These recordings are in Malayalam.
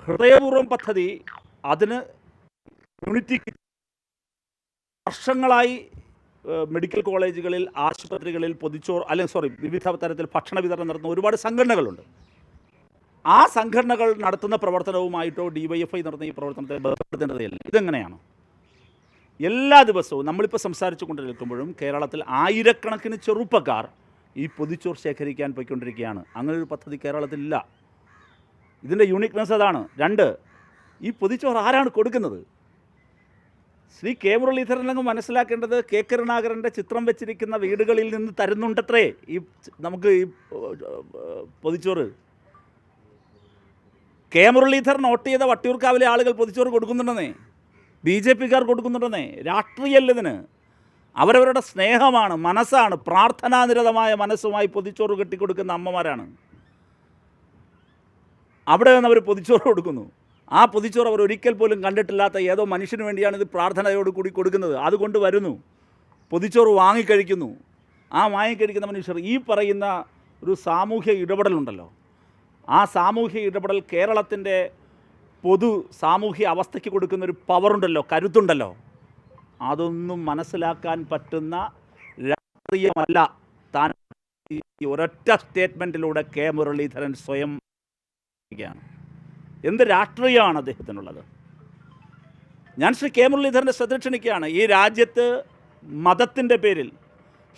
ഹൃദയപൂർവ്വം പദ്ധതി അതിന് യൂണിറ്റി വർഷങ്ങളായി മെഡിക്കൽ കോളേജുകളിൽ, ആശുപത്രികളിൽ വിവിധ തരത്തിൽ ഭക്ഷണ വിതരണം നടത്തുന്ന ഒരുപാട് സംഘടനകളുണ്ട്. ആ സംഘടനകൾ നടത്തുന്ന പ്രവർത്തനവുമായിട്ടോ DYFI നടത്തുന്ന ഈ പ്രവർത്തനത്തെ ബന്ധപ്പെടുത്തേണ്ടതില്ല. ഇതെങ്ങനെയാണ്? എല്ലാ ദിവസവും നമ്മളിപ്പോൾ സംസാരിച്ചു കൊണ്ടിരിക്കുമ്പോഴും കേരളത്തിൽ ആയിരക്കണക്കിന് ചെറുപ്പക്കാർ ഈ പൊതിച്ചോറ് ശേഖരിക്കാൻ പോയിക്കൊണ്ടിരിക്കുകയാണ്. അങ്ങനൊരു പദ്ധതി കേരളത്തിലില്ല. ഇതിൻ്റെ യൂണിക്നെസ് അതാണ്. 2, ഈ പൊതിച്ചോറ് ആരാണ് കൊടുക്കുന്നത്? ശ്രീ കെ മുരളീധരനങ്ങ് മനസ്സിലാക്കേണ്ടത് കെ കരുണാകരൻ്റെ ചിത്രം വെച്ചിരിക്കുന്ന വീടുകളിൽ നിന്ന് തരുന്നുണ്ടത്രേ നമുക്ക് ഈ പൊതിച്ചോറ്. കെ മുരളീധരൻ വോട്ട് ചെയ്ത വട്ടിയൂർക്കാവിലെ ആളുകൾ പൊതിച്ചോറ് കൊടുക്കുന്നുണ്ടെന്നേ, BJPക്കാർ കൊടുക്കുന്നുണ്ടെന്നേ. രാഷ്ട്രീയമല്ല ഇതിന്. അവരവരുടെ സ്നേഹമാണ്, മനസ്സാണ്, പ്രാർത്ഥനാനിരതമായ മനസ്സുമായി പൊതിച്ചോറ് കെട്ടിക്കൊടുക്കുന്ന അമ്മമാരാണ്. അവിടെ നിന്ന് അവർ പൊതിച്ചോറ് കൊടുക്കുന്നു. ആ പൊതിച്ചോറ് അവർ ഒരിക്കൽ പോലും കണ്ടിട്ടില്ലാത്ത ഏതോ മനുഷ്യന് വേണ്ടിയാണ് ഇത് പ്രാർത്ഥനയോട് കൂടി കൊടുക്കുന്നത്. അതുകൊണ്ട് വരുന്നു, പൊതിച്ചോറ് വാങ്ങിക്കഴിക്കുന്നു. ആ വാങ്ങിക്കഴിക്കുന്ന മനുഷ്യർ ഈ പറയുന്ന ഒരു സാമൂഹ്യ ഇടപെടലുണ്ടല്ലോ, ആ സാമൂഹ്യ ഇടപെടൽ കേരളത്തിൻ്റെ പൊതു സാമൂഹ്യ അവസ്ഥയ്ക്ക് കൊടുക്കുന്നൊരു പവറുണ്ടല്ലോ, കരുത്തുണ്ടല്ലോ, അതൊന്നും മനസ്സിലാക്കാൻ പറ്റുന്ന രാഷ്ട്രീയമല്ല താൻ ഈ ഒരൊറ്റ സ്റ്റേറ്റ്മെൻറ്റിലൂടെ കെ മുരളീധരൻ സ്വയം ാണ്. എന്ത് രാഷ്ട്രീയമാണ് അദ്ദേഹത്തിനുള്ളത്? ഞാൻ ശ്രീ കെ മുരളീധരൻ്റെ ശ്രദ്ധ ക്ഷണിക്കുകയാണ്. ഈ രാജ്യത്ത് മതത്തിൻ്റെ പേരിൽ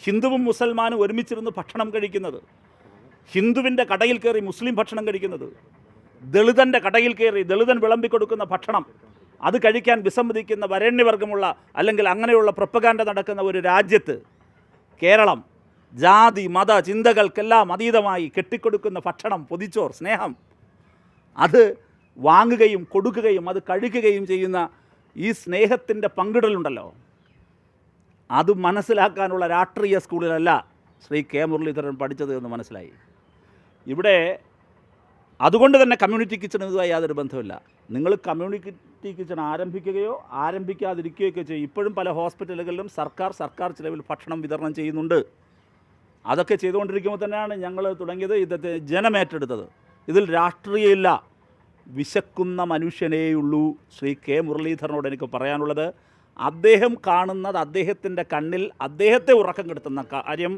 ഹിന്ദുവും മുസൽമാനും ഒരുമിച്ചിരുന്ന് ഭക്ഷണം കഴിക്കുന്നത്, ഹിന്ദുവിൻ്റെ കടയിൽ കയറി മുസ്ലിം ഭക്ഷണം കഴിക്കുന്നത്, ദളിതൻ്റെ കടയിൽ കയറി ദളിതൻ വിളമ്പിക്കൊടുക്കുന്ന ഭക്ഷണം അത് കഴിക്കാൻ വിസമ്മതിക്കുന്ന വരേണ്യവർഗമുള്ള അല്ലെങ്കിൽ അങ്ങനെയുള്ള പ്രൊപ്പഗാൻഡ നടക്കുന്ന ഒരു രാജ്യത്ത് കേരളം ജാതി മത ചിന്തകൾക്കെല്ലാം അതീതമായി കെട്ടിക്കൊടുക്കുന്ന ഭക്ഷണം, പൊതിച്ചോർ, സ്നേഹം, അത് വാങ്ങുകയും കൊടുക്കുകയും അത് കഴിക്കുകയും ചെയ്യുന്ന ഈ സ്നേഹത്തിൻ്റെ പങ്കിടലുണ്ടല്ലോ, അത് മനസ്സിലാക്കാനുള്ള രാഷ്ട്രീയ സ്കൂളിലല്ല ശ്രീ കെ മുരളീധരൻ പഠിച്ചത് എന്ന് മനസ്സിലായി. ഇവിടെ അതുകൊണ്ട് തന്നെ കമ്മ്യൂണിറ്റി കിച്ചൺ ഇതുമായി യാതൊരു ബന്ധമില്ല. നിങ്ങൾ കമ്മ്യൂണിറ്റി കിച്ചൺ ആരംഭിക്കുകയോ ആരംഭിക്കാതിരിക്കുകയൊക്കെ ചെയ്യും. ഇപ്പോഴും പല ഹോസ്പിറ്റലുകളിലും സർക്കാർ ചിലവിൽ ഭക്ഷണം വിതരണം ചെയ്യുന്നുണ്ട്. അതൊക്കെ ചെയ്തുകൊണ്ടിരിക്കുമ്പോൾ തന്നെയാണ് ഞങ്ങൾ തുടങ്ങിയത്, ഇതൊക്കെ ജനമേറ്റെടുത്തത്. ഇതിൽ രാഷ്ട്രീയമില്ല, വിശക്കുന്ന മനുഷ്യനേയുള്ളൂ. ശ്രീ കെ മുരളീധരനോട് എനിക്ക് പറയാനുള്ളത്, അദ്ദേഹം കാണുന്നത് അദ്ദേഹത്തിൻ്റെ കണ്ണിൽ അദ്ദേഹത്തെ ഉറക്കം കെടുത്തുന്ന കാര്യം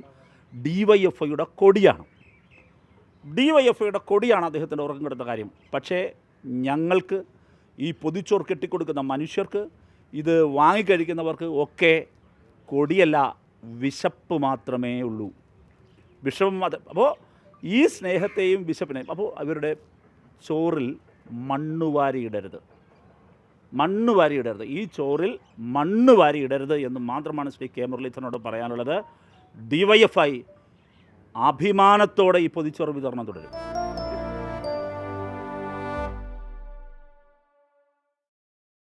DYFIയുടെ കൊടിയാണ്. DYFIയുടെ കൊടിയാണ് അദ്ദേഹത്തിൻ്റെ ഉറക്കം കെടുത്ത കാര്യം. പക്ഷേ ഞങ്ങൾക്ക്, ഈ പൊതിച്ചോറ് കെട്ടിക്കൊടുക്കുന്ന മനുഷ്യർക്ക്, ഇത് വാങ്ങിക്കഴിക്കുന്നവർക്ക് ഒക്കെ കൊടിയല്ല, വിശപ്പ് മാത്രമേ ഉള്ളൂ. വിഷമം. അപ്പോൾ ഈ സ്നേഹത്തെയും വിശപ്പിനെയും, അപ്പോൾ അവരുടെ ചോറിൽ മണ്ണ് വാരിയിടരുത്, ഈ ചോറിൽ മണ്ണ് വാരിയിടരുത് എന്ന് മാത്രമാണ് ശ്രീ കെ മുരളീധരനോട് പറയാനുള്ളത്. DYFI അഭിമാനത്തോടെ ഈ പൊതിച്ചോറ് വിതരണം തുടരും.